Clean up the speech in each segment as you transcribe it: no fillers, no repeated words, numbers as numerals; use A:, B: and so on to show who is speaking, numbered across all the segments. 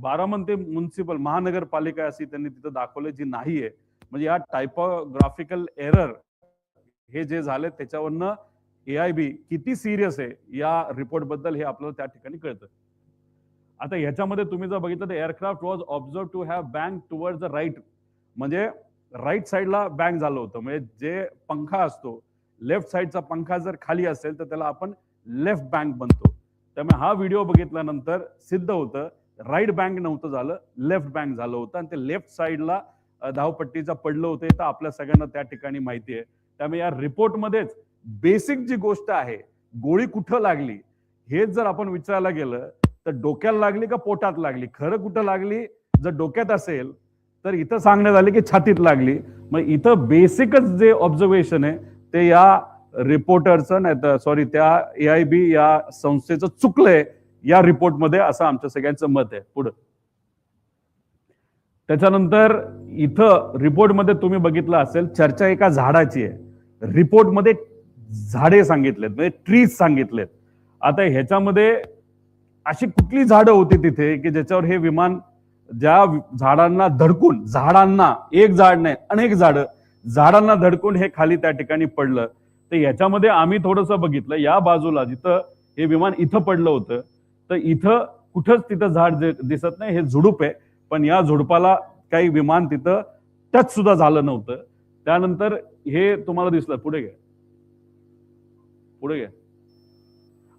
A: Baramati municipal महानगरपालिका अशी त्यांनी तिथं दाखवले जी नाहीये. म्हणजे या टायपोग्राफिकल एरर हे जे झाले त्याच्यावरनं AIB किती सिरियस आहे या रिपोर्ट बद्दल हे आपल्याला त्या ठिकाणी कळतं. आता ह्याच्यामध्ये तुम्ही जर बघितलं तर aircraft was observe to have bank toward the right, म्हणजे राईट साईडला बँक झालं होतं. म्हणजे जे पंखा असतो लेफ्ट साईडचा पंखा जर खाली असेल तर त्याला आपण लेफ्ट बँक बनतो. त्यामुळे हा व्हिडिओ बघितल्यानंतर सिद्ध होतं राईट बँक नव्हतं झालं, लेफ्ट बँक झालं होतं आणि ते लेफ्ट साईडला धावपट्टीचा पडलं होतं. तर आपल्या सगळ्यांना त्या ठिकाणी माहिती आहे. त्यामुळे या रिपोर्टमध्येच बेसिक जी गोष्ट आहे गोळी कुठं लागली हेच जर आपण विचारायला गेलं तर डोक्याला लागली का पोटात लागली, खरं कुठं लागली जर डोक्यात असेल तर इथं सांगण्यात आले की छातीत लागली. मग इथं बेसिकच जे ऑब्झर्वेशन आहे ते या रिपोर्टरचं नाही तर सॉरी त्या AIB या संस्थेचं चुकलंय या रिपोर्टमध्ये, असं आमच्या सगळ्यांचं मत आहे. पुढे त्याच्यानंतर इथं रिपोर्टमध्ये तुम्ही बघितलं असेल चर्चा एका झाडाची आहे. रिपोर्टमध्ये झाडे सांगितलेत म्हणजे ट्रीज सांगितलेत. आता ह्याच्यामध्ये अशी कुठली झाडं होती तिथे की ज्याच्यावर हे विमान ज्या झाडांना धडकून, झाडांना एक झाड नाही अनेक झाडांना धडकून हे खाली त्या ठिकाणी पडलं. तर याच्यामध्ये आम्ही थोडंसं बघितलं या बाजूला जिथं हे विमान इथं पडलं होतं तर इथं कुठंच तिथं झाड दिसत नाही, हे झुडूप आहे. पण या झुडपाला काही विमान तिथं टच सुद्धा झालं नव्हतं. त्यानंतर हे तुम्हाला दिसलं. पुढे घ्या, पुढे घ्या.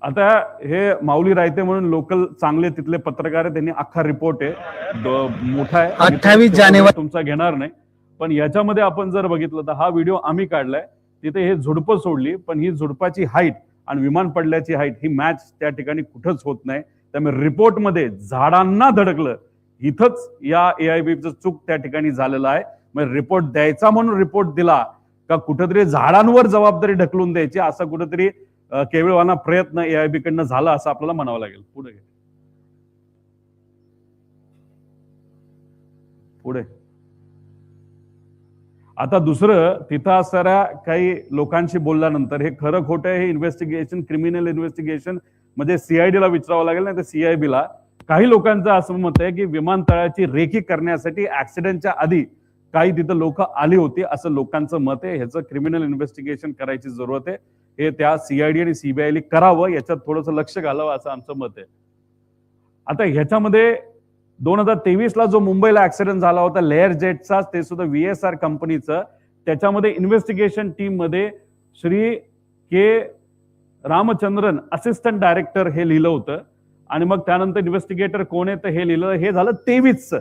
A: आता हे माऊली रायते म्हणून लोकल चांगले तिथले पत्रकार आहे, त्यांनी अख्खा रिपोर्ट आहे मोठा आहे
B: 28 जानेवारी
A: तुमचा घेणार नाही. पण याच्यामध्ये आपण जर बघितलं तर हा व्हिडिओ आम्ही काढलाय. तिथे हे झुडपं सोडली पण ही झुडपाची हाईट आणि विमान पडल्याची हाईट ही मॅच त्या ठिकाणी कुठंच होत नाही. त्यामुळे रिपोर्टमध्ये झाडांना धडकलं इथंच या AIBचं चूक त्या ठिकाणी झालेलं आहे. म्हणजे रिपोर्ट द्यायचा म्हणून रिपोर्ट दिला का कुठेतरी झाडांवर जबाबदारी ढकलून द्यायची असा कुठेतरी केवळवाना प्रयत्न AIB कडनं झाला असं आपल्याला म्हणावं लागेल. पुढे पुढे आता दुसरं तिथं असणाऱ्या काही लोकांशी बोलल्यानंतर हे खरं खोटं हे इन्व्हेस्टिगेशन, क्रिमिनल इन्व्हेस्टिगेशन म्हणजे CID ला विचारावं लागेल नाही तर CIB ला. काही लोकांचं असं मत आहे की विमानतळाची रेकी करण्यासाठी ऍक्सिडेंटच्या आधी काही तिथं लोक आली होती असं लोकांचं मत आहे. ह्याचं क्रिमिनल इन्व्हेस्टिगेशन करायची जरूरत आहे. हे त्या CID आणि CBI करावं, याच्यात थोडंसं लक्ष घालावं असं आमचं मत आहे. आता ह्याच्यामध्ये 2023 ला जो मुंबईला ऍक्सिडेंट झाला होता लेअर जेटचा, ते सुद्धा VSR कंपनीचं, त्याच्यामध्ये इन्व्हेस्टिगेशन टीम मध्ये श्री के रामचंद्रन असिस्टंट डायरेक्टर हे लिहिलं होतं आणि मग त्यानंतर इन्व्हेस्टिगेटर कोण आहे तर हे लिहिलं. हे झालं 23चं.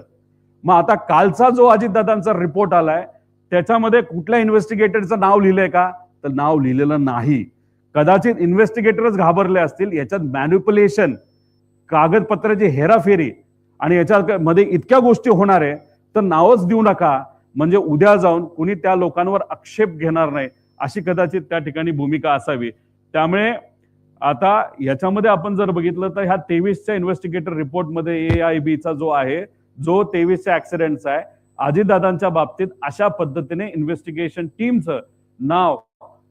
A: मग आता कालचा जो अजितदादांचा रिपोर्ट आलाय त्याच्यामध्ये कुठल्या इन्व्हेस्टिगेटरचं नाव लिहिलंय का तर नाव लिहिलेलं नाही. कदाचित इन्व्हेस्टिगेटरच घाबरले असतील. याच्यात मॅन्युप्युलेशन, कागदपत्राची हेराफेरी आणि याच्यामध्ये इतक्या गोष्टी होणार आहे तर नावच देऊ नका म्हणजे उद्या जाऊन कुणी त्या लोकांवर आक्षेप घेणार नाही अशी कदाचित त्या ठिकाणी भूमिका असावी. त्यामुळे आता याच्यामध्ये आपण जर बघितलं तर ह्या 23च्या इन्व्हेस्टिगेटर रिपोर्टमध्ये AIBचा जो आहे जो 23च्या ऍक्सिडेंटचा आहे अजितदादांच्या बाबतीत अशा पद्धतीने इन्व्हेस्टिगेशन टीमचं नाव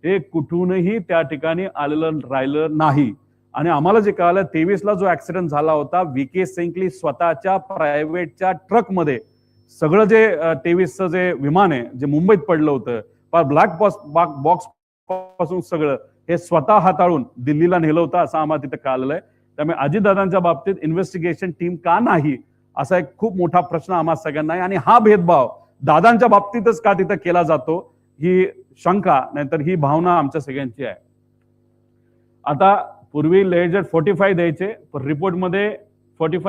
A: हे कुठूनही त्या ठिकाणी आलेलं राहिलं नाही. आणि आम्हाला जे कळालं 23ला जो ऍक्सिडेंट झाला होता VK सिंकली स्वतःच्या प्रायव्हेटच्या ट्रकमध्ये सगळं जे 23चं जे विमान आहे जे मुंबईत पडलं होतं ब्लॅक बॉक्स पासून सगळं हे स्वतः हाताळून दिल्लीला नेलं होतं असं आम्हाला तिथं कळालेलं आहे. त्यामुळे अजितदादांच्या बाबतीत इन्व्हेस्टिगेशन टीम का नाही असा एक खूप मोठा प्रश्न आम्हाला सगळ्यांना आहे. आणि हा भेदभाव दादांच्या बाबतीतच का तिथं केला जातो ही शंका नाहीतर ही भावना आमच्या सगळ्यांची आहे. आता पूर्वी लेजर 45 द्यायचे पण रिपोर्टमध्ये 45